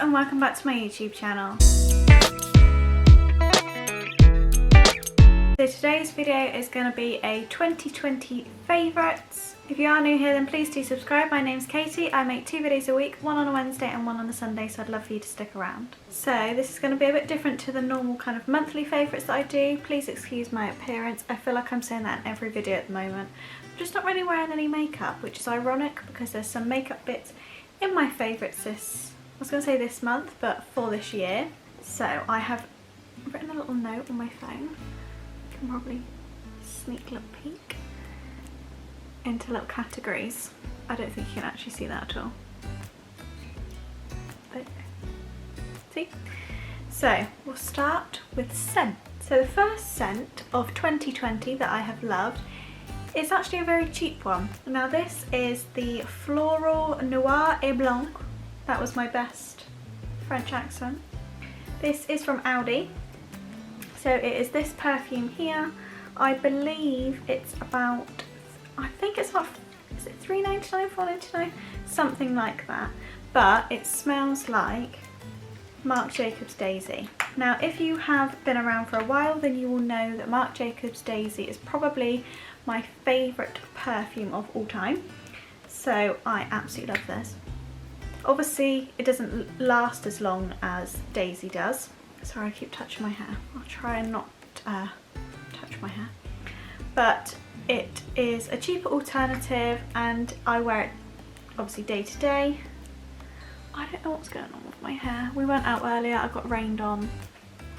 and welcome back to my YouTube channel. So today's video is going to be a 2020 favourites. If you are new here then please do subscribe. My name's Katie. I make 2 videos a week, one on a Wednesday and one on a Sunday, so I'd love for you to stick around. So this is going to be a bit different to the normal kind of monthly favourites that I do. Please excuse my appearance. I feel like I'm saying that in every video at the moment. I'm just not really wearing any makeup, which is ironic because there's some makeup bits in my favourites I was going to say this month, but for this year. So I have written a little note on my phone. You can probably sneak a little peek into little categories. I don't think you can actually see that at all. But, see? So we'll start with scent. So the first scent of 2020 that I have loved is actually a very cheap one. Now this is the Floral Noir et Blanc. That was my best French accent. This is from Aldi. So it is this perfume here. I believe it's about, I think it's about, is it £3.99, £4.99? Something like that. But it smells like Marc Jacobs Daisy. Now if you have been around for a while then you will know that Marc Jacobs Daisy is probably my favourite perfume of all time. So I absolutely love this. Obviously it doesn't last as long as Daisy does. Sorry, I keep touching my hair. I'll try and not touch my hair. But it is a cheaper alternative and I wear it obviously day to day. I don't know what's going on with my hair. We went out earlier, I got rained on.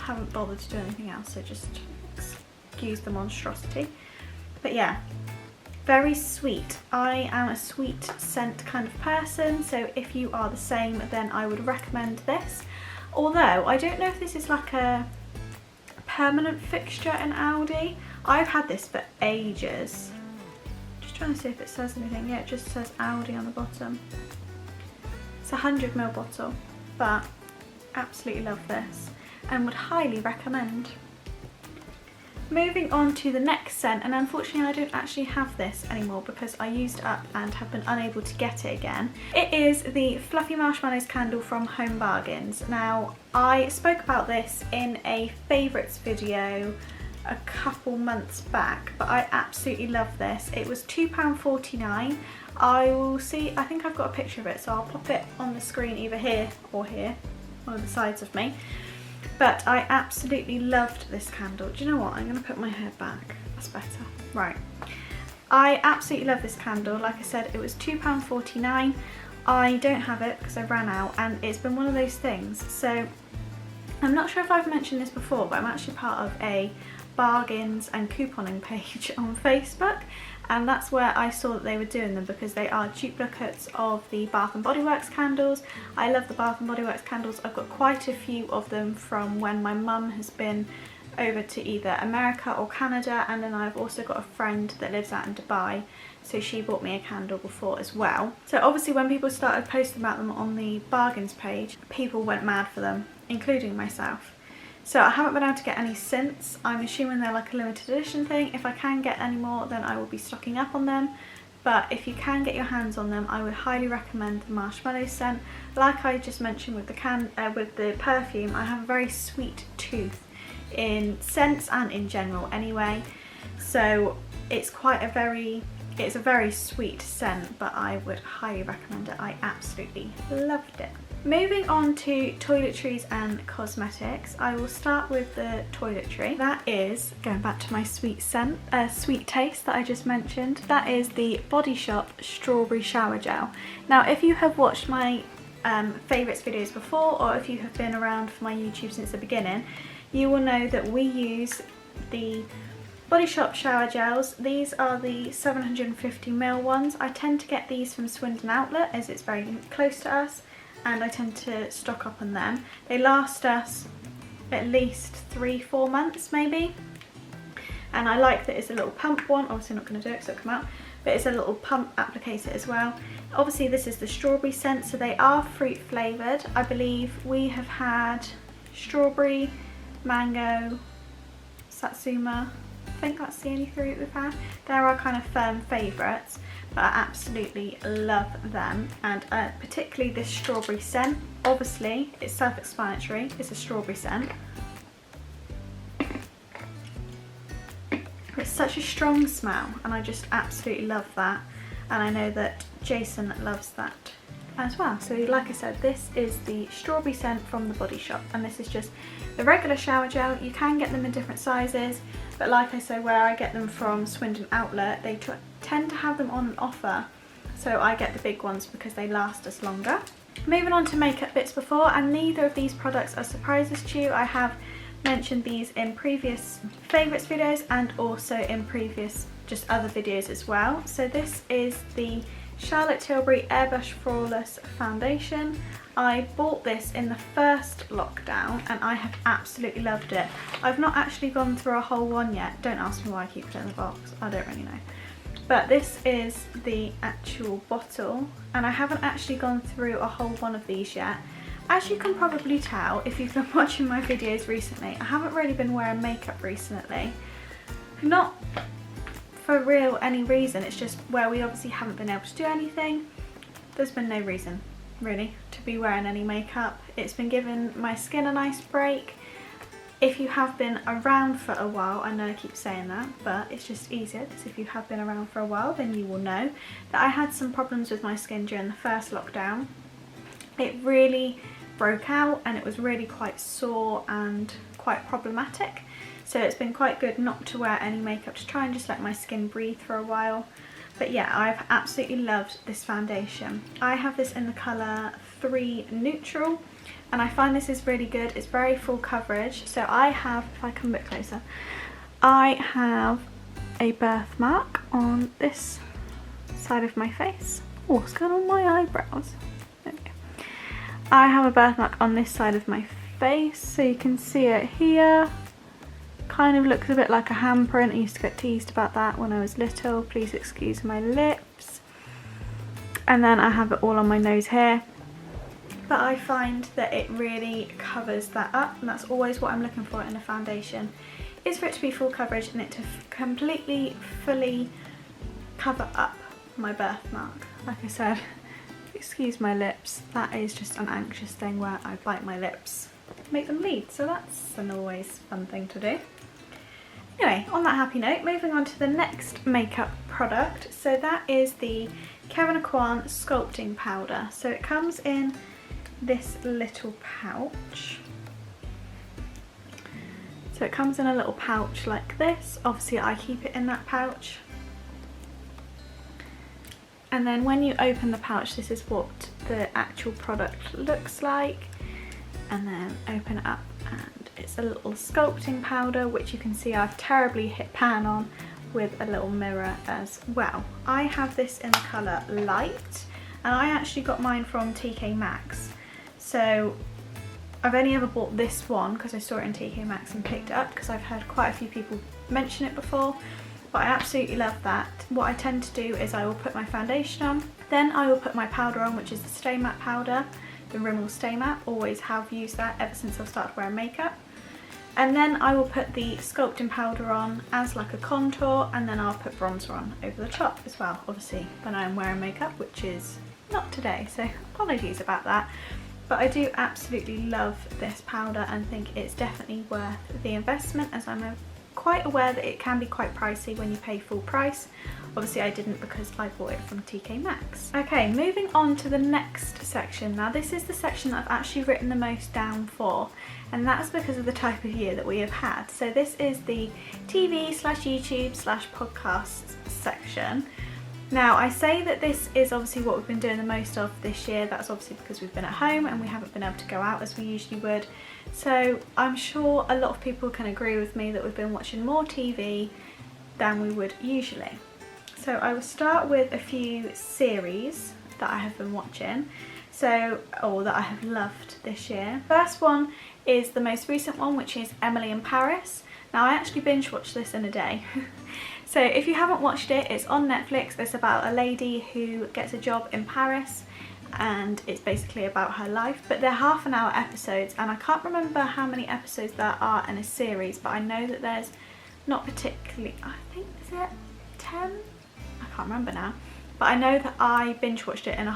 I haven't bothered to do anything else, so just excuse the monstrosity. But yeah, very sweet. I am a sweet scent kind of person, so if you are the same then I would recommend this. Although I don't know if this is like a permanent fixture in Aldi. I've had this for ages. Just trying to see if it says anything. Yeah, it just says Aldi on the bottom. It's a 100ml bottle, but absolutely love this and would highly recommend. Moving on to the next scent, and unfortunately I don't actually have this anymore because I used it up and have been unable to get it again. It is the Fluffy Marshmallows candle from Home Bargains. Now I spoke about this in a favourites video a couple months back, but I absolutely love this. It was £2.49. I will see, I think I've got a picture of it, so I'll pop it on the screen either here or here, one of the sides of me. But I absolutely loved this candle. Do you know what? I'm going to put my hair back. That's better. Right. I absolutely love this candle. Like I said, it was £2.49. I don't have it because I ran out and it's been one of those things. So I'm not sure if I've mentioned this before, but I'm actually part of a bargains and couponing page on Facebook, and that's where I saw that they were doing them because they are duplicates of the Bath and Body Works candles. I love the Bath and Body Works candles. I've got quite a few of them from when my mum has been over to either America or Canada, and then I've also got a friend that lives out in Dubai, so she bought me a candle before as well. So obviously when people started posting about them on the bargains page, people went mad for them, including myself. So I haven't been able to get any since. I'm assuming they're like a limited edition thing. If I can get any more then I will be stocking up on them. But if you can get your hands on them, I would highly recommend the marshmallow scent. Like I just mentioned with the perfume, I have a very sweet tooth in scents and in general anyway. So it's it's a very sweet scent, but I would highly recommend it. I absolutely loved it. Moving on to toiletries and cosmetics, I will start with the toiletry. That is, going back to my sweet scent, sweet taste that I just mentioned, that is the Body Shop Strawberry Shower Gel. Now if you have watched my favourites videos before, or if you have been around for my YouTube since the beginning, you will know that we use the Body Shop shower gels. These are the 750ml ones. I tend to get these from Swindon Outlet as it's very close to us, and I tend to stock up on them. They last us at least 3-4 months maybe, and I like that it's a little pump one. Obviously I'm not going to do it because it'll come out, but it's a little pump applicator as well. Obviously this is the strawberry scent, so they are fruit flavoured. I believe we have had strawberry, mango, satsuma. I think that's the only 3 we've had. They're our kind of firm favourites, but I absolutely love them, and particularly this strawberry scent obviously it's self-explanatory, it's a strawberry scent. It's such a strong smell and I just absolutely love that, and I know that Jason loves that as well. So like I said, this is the strawberry scent from the Body Shop, and this is just the regular shower gel. You can get them in different sizes, but like I said, where I get them from Swindon Outlet, they tend to have them on an offer, so I get the big ones because they last us longer. Moving on to makeup bits before, and neither of these products are surprises to you. I have mentioned these in previous favourites videos and also in previous just other videos as well. So this is the Charlotte Tilbury Airbrush Flawless Foundation. I bought this in the first lockdown and I have absolutely loved it. I've not actually gone through a whole one yet. Don't ask me why I keep it in the box, I don't really know. But this is the actual bottle, and I haven't actually gone through a whole one of these yet. As you can probably tell if you've been watching my videos recently, I haven't really been wearing makeup recently. Not for real any reason, it's just where we obviously haven't been able to do anything. There's been no reason really to be wearing any makeup. It's been giving my skin a nice break. If you have been around for a while, I know I keep saying that, but it's just easier because if you have been around for a while then you will know that I had some problems with my skin during the first lockdown. It really broke out and it was really quite sore and quite problematic, so it's been quite good not to wear any makeup to try and just let my skin breathe for a while. But yeah, I've absolutely loved this foundation. I have this in the colour 3 Neutral, and I find this is really good. It's very full coverage. So I have, if I come a bit closer, I have a birthmark on this side of my face. Oh, what's going on with my eyebrows? There we go. I have a birthmark on this side of my face, so you can see it here. Kind of looks a bit like a handprint. I used to get teased about that when I was little. Please excuse my lips. And then I have it all on my nose here. But I find that it really covers that up, and that's always what I'm looking for in a foundation, is for it to be full coverage and it to completely, fully cover up my birthmark. Like I said, excuse my lips, that is just an anxious thing where I bite my lips, make them bleed, so that's an always fun thing to do. Anyway, on that happy note, moving on to the next makeup product. So that is the Kevyn Aucoin Sculpting Powder. So it comes in this little pouch. So it comes in a little pouch like this. Obviously I keep it in that pouch. And then when you open the pouch, this is what the actual product looks like. And then open it up and it's a little sculpting powder, which you can see I've terribly hit pan on with a little mirror as well. I have this in the colour Light, and I actually got mine from TK Maxx. So I've only ever bought this one because I saw it in TK Maxx and picked it up because I've heard quite a few people mention it before, but I absolutely love that. What I tend to do is I will put my foundation on, then I will put my powder on, which is the Stay Matte powder, the Rimmel Stay Matte. Always have used that ever since I've started wearing makeup. And then I will put the sculpting powder on as like a contour, and then I'll put bronzer on over the top as well, obviously when I'm wearing makeup, which is not today, so apologies about that. But I do absolutely love this powder and think it's definitely worth the investment, as I'm quite aware that it can be quite pricey when you pay full price. Obviously I didn't because I bought it from TK Maxx. Okay, moving on to the next section. Now this is the section that I've actually written the most down for, and that's because of the type of year that we have had. So this is the TV/YouTube/podcasts section. Now I say that this is obviously what we've been doing the most of this year. That's obviously because we've been at home and we haven't been able to go out as we usually would. So I'm sure a lot of people can agree with me that we've been watching more TV than we would usually. So I will start with a few series that I have been watching, or that I have loved this year. First one is the most recent one, which is Emily in Paris. Now I actually binge watched this in a day. So if you haven't watched it, it's on Netflix. It's about a lady who gets a job in Paris and it's basically about her life. But they're half-an-hour episodes, and I can't remember how many episodes there are in a series, but I know that there's not particularly, I think, is it 10? I can't remember now. but I know that I binge watched it in a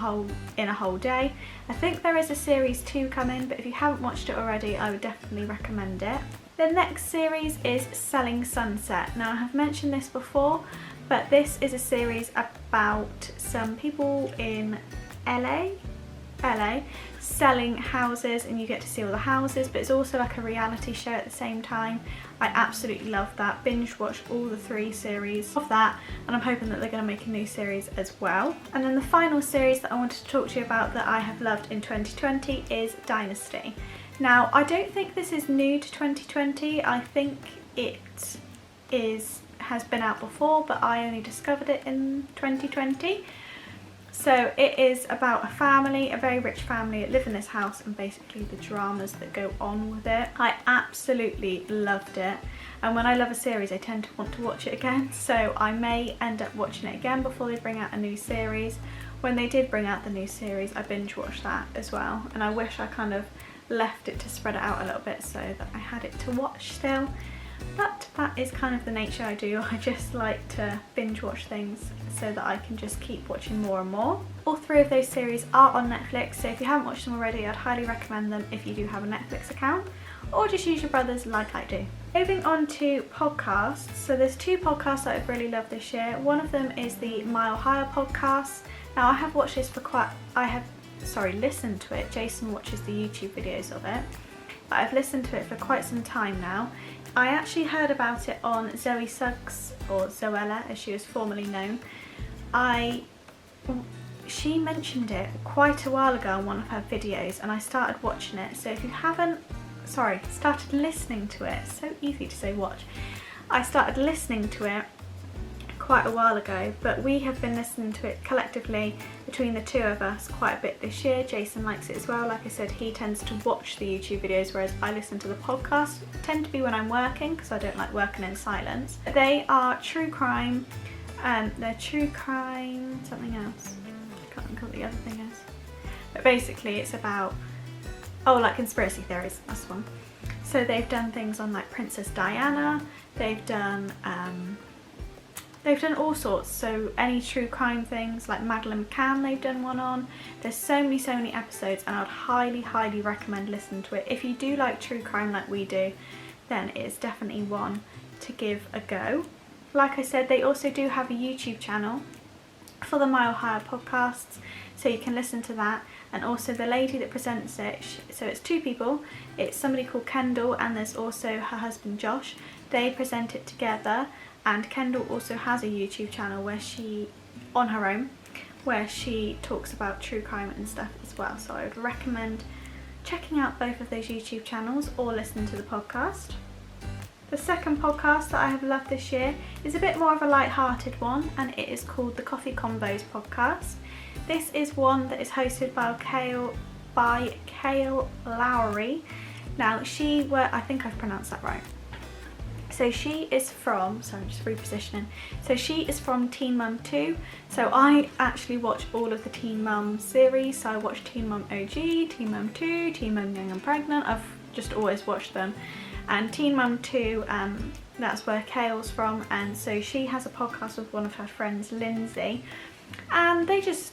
whole day. I think there is a series 2 coming, but if you haven't watched it already, I would definitely recommend it. The next series is Selling Sunset. Now I have mentioned this before, but this is a series about some people in LA selling houses, and you get to see all the houses, but it's also like a reality show at the same time. I absolutely love that. Binge watched all the 3 series of that, and I'm hoping that they're going to make a new series as well. And then the final series that I wanted to talk to you about that I have loved in 2020 is Dynasty. Now I don't think this is new to 2020, I think it has been out before, but I only discovered it in 2020. So it is about a family, a very rich family that live in this house, and basically the dramas that go on with it. I absolutely loved it, and when I love a series I tend to want to watch it again, so I may end up watching it again before they bring out a new series. When they did bring out the new series, I binge watched that as well, and I wish I kind of left it to spread it out a little bit so that I had it to watch still. But that is kind of the nature I do. I just like to binge watch things so that I can just keep watching more and more. All 3 of those series are on Netflix, so if you haven't watched them already, I'd highly recommend them if you do have a Netflix account, or just use your brother's like I do. Moving on to podcasts. So there's 2 podcasts that I've really loved this year. One of them is the Mile Higher podcast. Now I have watched this listened to it. Jason watches the YouTube videos of it, but I've listened to it for quite some time now. I actually heard about it on Zoe Suggs, or Zoella as she was formerly known. She mentioned it quite a while ago on one of her videos, and I started watching it. So if you haven't, started listening to it, so easy to say watch. I started listening to it quite a while ago, but we have been listening to it collectively between the 2 of us quite a bit this year. Jason likes it as well. Like I said, he tends to watch the YouTube videos, whereas I listen to the podcast. Tend to be when I'm working, because I don't like working in silence. They are true crime, they're true crime something else, I can't think what the other thing is, but basically it's about like conspiracy theories, that's one. So they've done things on like Princess Diana, they've done all sorts, so any true crime things like Madeleine McCann they've done one on. There's so many episodes, and I would highly recommend listening to it. If you do like true crime like we do, then it is definitely one to give a go. Like I said, they also do have a YouTube channel for the Mile Higher podcasts, so you can listen to that. And also the lady that presents it, so it's 2 people, it's somebody called Kendall, and there's also her husband Josh. They present it together, and Kendall also has a YouTube channel where she, on her own, where she talks about true crime and stuff as well. So I would recommend checking out both of those YouTube channels or listening to the podcast. The second podcast that I have loved this year is a bit more of a light-hearted one, and it is called the Coffee Combos podcast. This is one that is hosted by Kale Lowry. Now I think I've pronounced that right. So she is from, I'm just repositioning. So she is from Teen Mum 2. So I actually watch all of the Teen Mum series. So I watch Teen Mum OG, Teen Mum 2, Teen Mum Young and Pregnant. I've just always watched them. And Teen Mum 2, that's where Kale's from. And so she has a podcast with one of her friends, Lindsay. And it's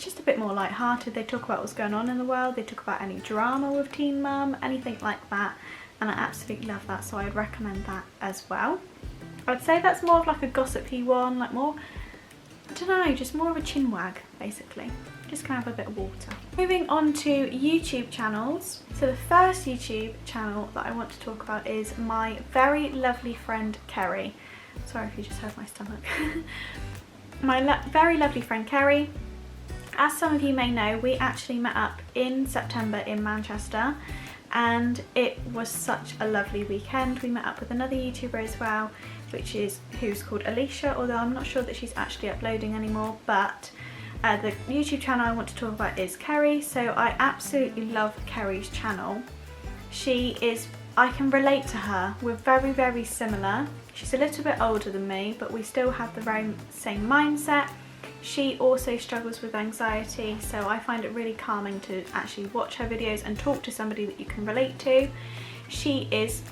just a bit more light-hearted. They talk about what's going on in the world. They talk about any drama with Teen Mum, anything like that. And I absolutely love that, so I'd recommend that as well. I'd say that's more of like a gossipy one, like more, I don't know, just more of a chinwag, basically. Just kind of a bit of water. Moving on to YouTube channels. So the first YouTube channel that I want to talk about is my very lovely friend Kerry. Sorry if you just heard my stomach. My very lovely friend Kerry. As some of you may know, we actually met up in September in Manchester, and it was such a lovely weekend. We met up with another YouTuber as well, who's called Alicia, although I'm not sure that she's actually uploading anymore, but the YouTube channel I want to talk about is Kerry. So I absolutely love Kerry's channel. I can relate to her. We're very similar. She's a little bit older than me, but we still have the very same mindset. She also struggles with anxiety, so I find it really calming to actually watch her videos and talk to somebody that you can relate to. She is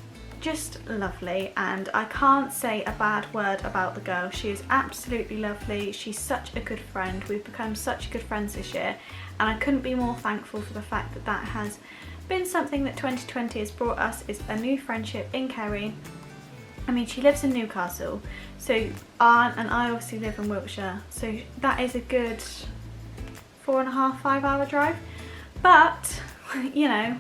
just lovely, and I can't say a bad word about the girl. She is absolutely lovely. She's such a good friend. We've become such good friends this year, and I couldn't be more thankful for the fact that that has been something that 2020 has brought us, is a new friendship in Kerry. I mean, she lives in Newcastle, so Aunt and I obviously live in Wiltshire, so that is a good 4.5, 5 hour drive, but you know,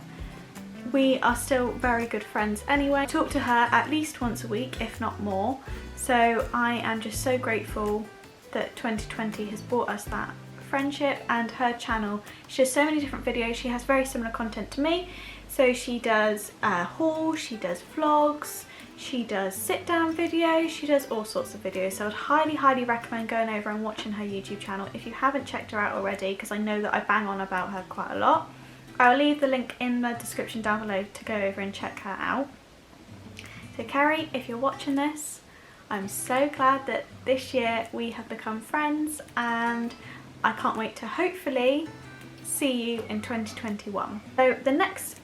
we are still very good friends anyway. I talk to her at least once a week, if not more, so I am just so grateful that 2020 has brought us that friendship. And her channel, she does so many different videos. She has very similar content to me, so she does hauls, she does vlogs, she does sit down videos, she does all sorts of videos, so I'd highly recommend going over and watching her YouTube channel if you haven't checked her out already, because I know that I bang on about her quite a lot. I'll leave the link in the description down below to go over and check her out. So Kerry, if you're watching this, I'm so glad that this year we have become friends, and I can't wait to hopefully see you in 2021. So the next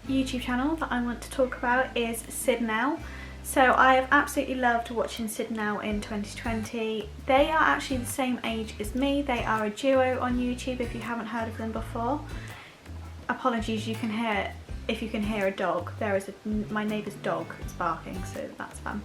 YouTube channel that I want to talk about is Sid Now. So I have absolutely loved watching Sid Now in 2020. They are actually the same age as me. They are a duo on YouTube, if you haven't heard of them before. Apologies, you can hear, if you can hear a dog. There is my neighbour's dog is barking, so that's fun.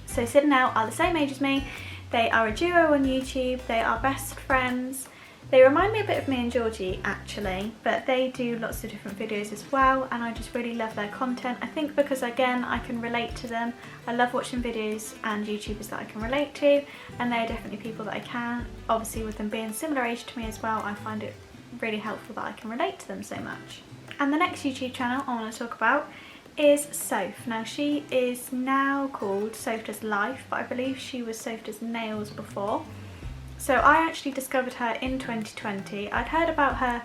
So Sid Now are the same age as me. They are a duo on YouTube. They are best friends. They remind me a bit of me and Georgie actually, but they do lots of different videos as well, and I just really love their content. I think because again I can relate to them. I love watching videos and YouTubers that I can relate to, and they're definitely people that I can. Obviously with them being similar age to me as well, I find it really helpful that I can relate to them so much. And the next YouTube channel I want to talk about is Soph. Now she is now called Soph Does Life, but I believe she was Soph Does Nails before. So I actually discovered her in 2020. I'd heard about her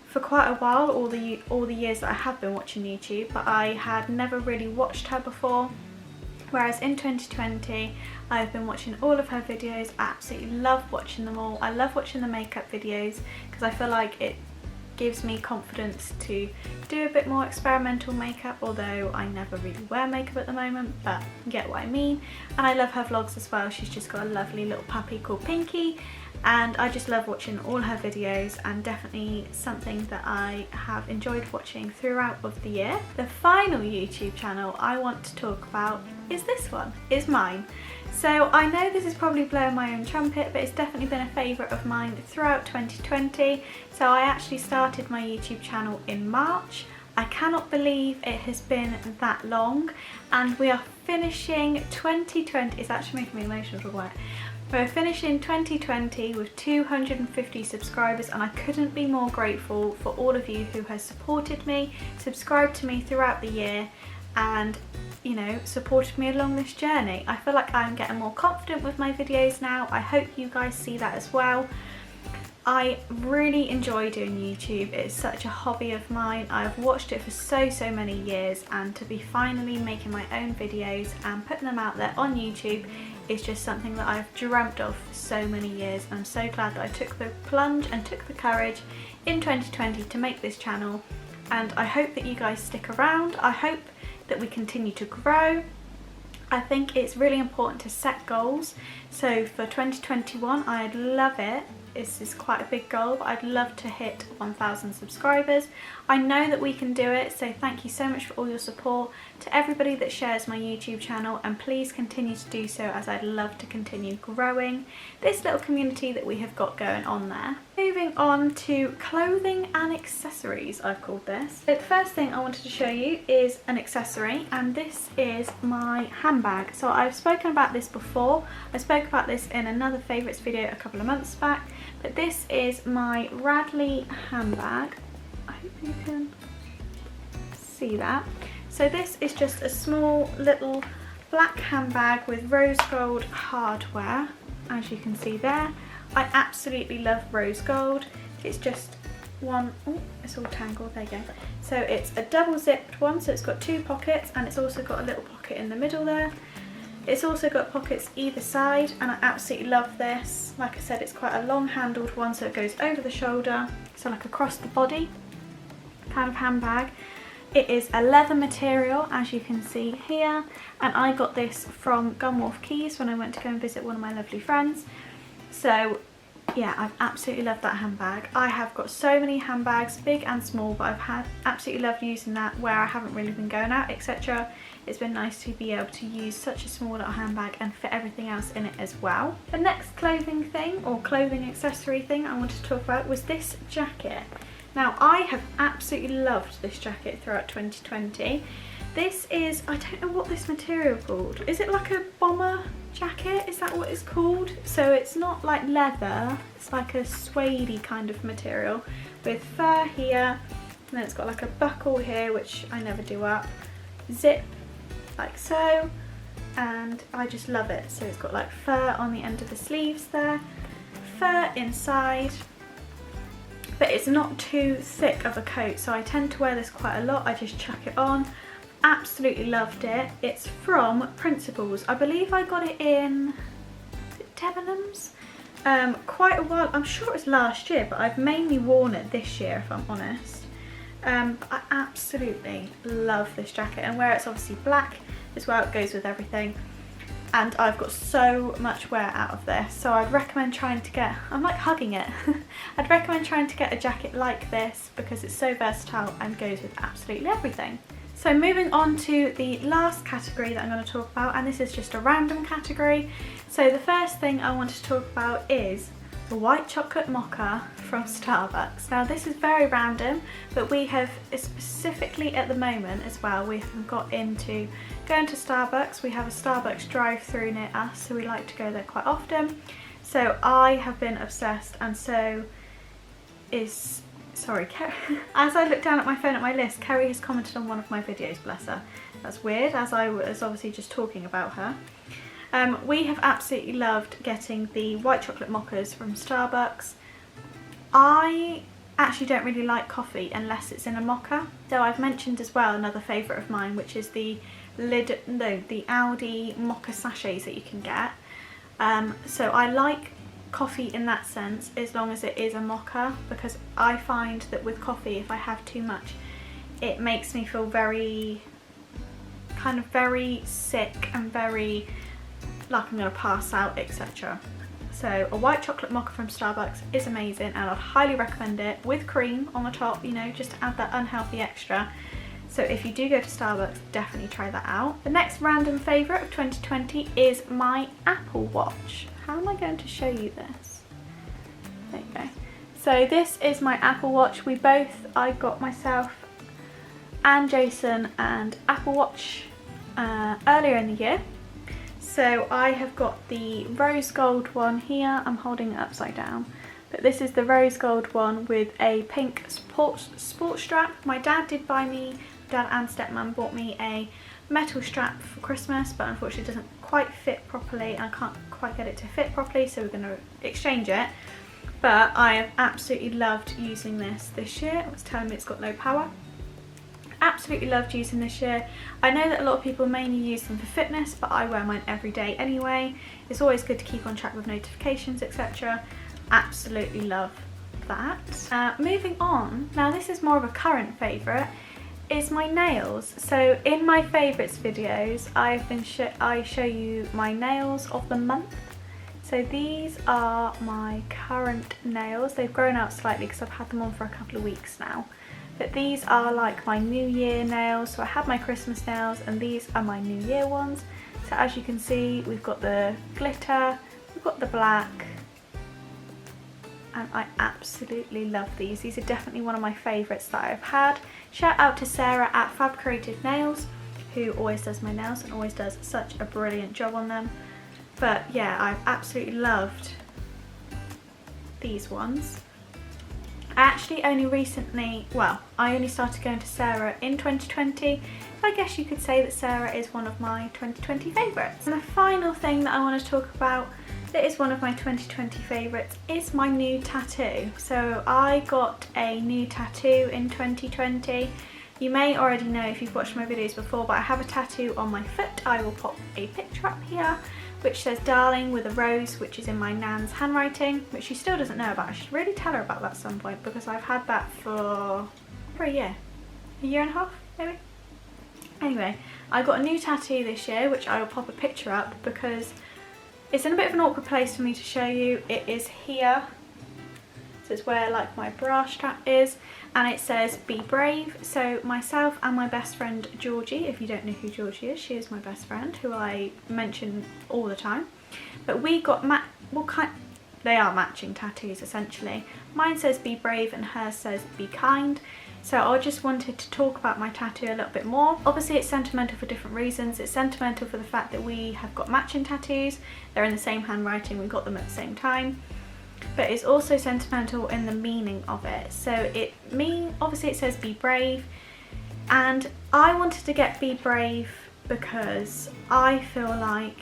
for quite a while, all the years that I have been watching YouTube, but I had never really watched her before. Whereas in 2020 I've been watching all of her videos. I absolutely love watching them all. I love watching the makeup videos because I feel like it gives me confidence to do a bit more experimental makeup, although I never really wear makeup at the moment, but you get what I mean. And I love her vlogs as well. She's just got a lovely little puppy called Pinky, and I just love watching all her videos, and definitely something that I have enjoyed watching throughout of the year. The final YouTube channel I want to talk about is this one, is mine. So I know this is probably blowing my own trumpet, but it's definitely been a favourite of mine throughout 2020. So I actually started my YouTube channel in March. I cannot believe it has been that long, and we are finishing 2020. It's actually making me emotional for what. We're finishing 2020 with 250 subscribers, and I couldn't be more grateful for all of you who has supported me, subscribed to me throughout the year, and you know, supported me along this journey. I feel like I'm getting more confident with my videos now. I hope you guys see that as well. I really enjoy doing YouTube. It's such a hobby of mine. I've watched it for so many years, and to be finally making my own videos and putting them out there on YouTube is just something that I've dreamt of for so many years. I'm so glad that I took the plunge and took the courage in 2020 to make this channel, and I hope that you guys stick around. I hope that we continue to grow. I think it's really important to set goals. So for 2021, I'd love it. This is quite a big goal, but I'd love to hit 1,000 subscribers. I know that we can do it, so thank you so much for all your support, to everybody that shares my YouTube channel, and please continue to do so, as I'd love to continue growing this little community that we have got going on there. Moving on to clothing and accessories, I've called this. So the first thing I wanted to show you is an accessory, and this is my handbag. So I've spoken about this before. I spoke about this in another favourites video a couple of months back, but this is my Radley handbag. I hope you can see that. So this is just a small little black handbag with rose gold hardware, as you can see there. I absolutely love rose gold. It's just one, oh, it's all tangled, there you go. So it's a double zipped one, so it's got two pockets, and it's also got a little pocket in the middle there. It's also got pockets either side, and I absolutely love this. Like I said, it's quite a long handled one, so it goes over the shoulder, so like across the body kind of handbag. It is a leather material, as you can see here, and I got this from Gunwharf Quays when I went to go and visit one of my lovely friends. So yeah, I've absolutely loved that handbag. I have got so many handbags, big and small, but I've absolutely loved using that where I haven't really been going out, etc. It's been nice to be able to use such a small little handbag and fit everything else in it as well. The next clothing thing, or clothing accessory thing I wanted to talk about was this jacket. Now, I have absolutely loved this jacket throughout 2020. This is, I don't know what this material is called. Is it like a bomber jacket? Is that what it's called? So it's not like leather, it's like a suede kind of material with fur here, and then it's got like a buckle here, which I never do up, zip like so, and I just love it. So it's got like fur on the end of the sleeves there, fur inside, but it's not too thick of a coat, so I tend to wear this quite a lot. I just chuck it on. Absolutely loved it. It's from Principles. I believe I got it in Debenhams quite a while. I'm sure it was last year, but I've mainly worn it this year if I'm honest. I absolutely love this jacket, and where it's obviously black as well, it goes with everything. And I've got so much wear out of this, so I'd recommend trying to get, I'm like hugging it, I'd recommend trying to get a jacket like this because it's so versatile and goes with absolutely everything. So moving on to the last category that I'm going to talk about, and this is just a random category. So the first thing I want to talk about is the white chocolate mocha from Starbucks. Now this is very random, but we have, specifically at the moment as well, we have got into going to Starbucks. We have a Starbucks drive-through near us, so we like to go there quite often. So I have been obsessed, and so is, sorry, as I look down at my phone at my list, Kerry has commented on one of my videos, bless her. That's weird, as I was obviously just talking about her. We have absolutely loved getting the white chocolate mochas from Starbucks. I actually don't really like coffee unless it's in a mocha. So I've mentioned as well another favourite of mine, which is the the Aldi mocha sachets that you can get. So I like coffee in that sense as long as it is a mocha, because I find that with coffee, if I have too much, it makes me feel very sick and very like I'm going to pass out, etc. So a white chocolate mocha from Starbucks is amazing, and I'd highly recommend it with cream on the top, you know, just to add that unhealthy extra. So if you do go to Starbucks, definitely try that out. The next random favourite of 2020 is my Apple Watch. How am I going to show you this? There you go. So this is my Apple Watch. I got myself and Jason an Apple Watch earlier in the year. So I have got the rose gold one here. I'm holding it upside down. But this is the rose gold one with a pink sport strap. My dad did buy me, dad and stepmom bought me a metal strap for Christmas, but unfortunately it doesn't quite fit properly, and I can't quite get it to fit properly, so we're going to exchange it. But I have absolutely loved using this year. It was telling me it's got low power. Absolutely loved using this year. I know that a lot of people mainly use them for fitness, but I wear mine every day anyway. It's always good to keep on track with notifications, etc. Absolutely love that. Moving on, now this is more of a current favourite, is my nails. So in my favourites videos, I show you my nails of the month. So these are my current nails. They've grown out slightly because I've had them on for a couple of weeks now. But these are like my New Year nails. So I had my Christmas nails, and these are my New Year ones. So as you can see, we've got the glitter, we've got the black, and I absolutely love these. These are definitely one of my favourites that I've had. Shout out to Sarah at Fab Creative Nails, who always does my nails and always does such a brilliant job on them. But yeah, I've absolutely loved these ones. I actually only recently, well, I only started going to Sarah in 2020. I guess you could say that Sarah is one of my 2020 favourites. And the final thing that I want to talk about that is one of my 2020 favourites is my new tattoo. So I got a new tattoo in 2020. You may already know if you've watched my videos before, but I have a tattoo on my foot. I will pop a picture up here, which says darling with a rose, which is in my nan's handwriting, which she still doesn't know about. I should really tell her about that at some point, because I've had that for a year. a year and a half maybe. Anyway, I got a new tattoo this year, which I will pop a picture up because it's in a bit of an awkward place for me to show you. It is here. So it's where like my bra strap is, and it says be brave. So myself and my best friend Georgie, if you don't know who Georgie is, she is my best friend who I mention all the time. But we got they are matching tattoos essentially. Mine says be brave and hers says be kind. So I just wanted to talk about my tattoo a little bit more. Obviously it's sentimental for different reasons. It's sentimental for the fact that we have got matching tattoos. They're in the same handwriting, we got them at the same time. But it's also sentimental in the meaning of it. So obviously it says be brave, and I wanted to get be brave because I feel like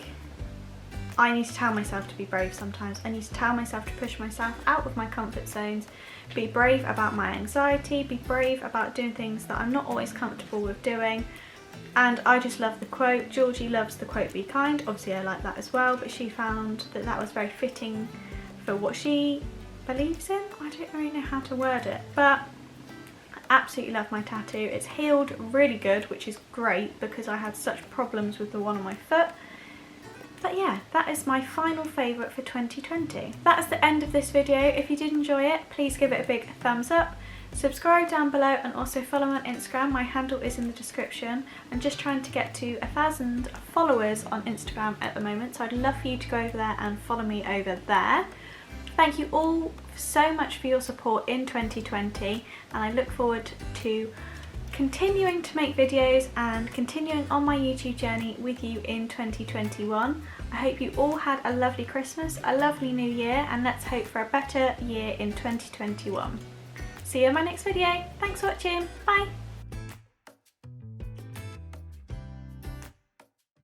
I need to tell myself to be brave sometimes. I need to tell myself to push myself out of my comfort zones, be brave about my anxiety, be brave about doing things that I'm not always comfortable with doing. And I just love the quote. Georgie loves the quote be kind. Obviously I like that as well, but she found that that was very fitting for what she believes in. I don't really know how to word it, but I absolutely love my tattoo. It's healed really good, which is great because I had such problems with the one on my foot. But yeah, that is my final favourite for 2020. That is the end of this video. If you did enjoy it, please give it a big thumbs up. Subscribe down below and also follow me on Instagram. My handle is in the description. I'm just trying to get to 1,000 followers on Instagram at the moment, so I'd love for you to go over there and follow me over there. Thank you all so much for your support in 2020, and I look forward to continuing to make videos and continuing on my YouTube journey with you in 2021. I hope you all had a lovely Christmas, a lovely new year, and let's hope for a better year in 2021. See you in my next video. Thanks for watching. Bye.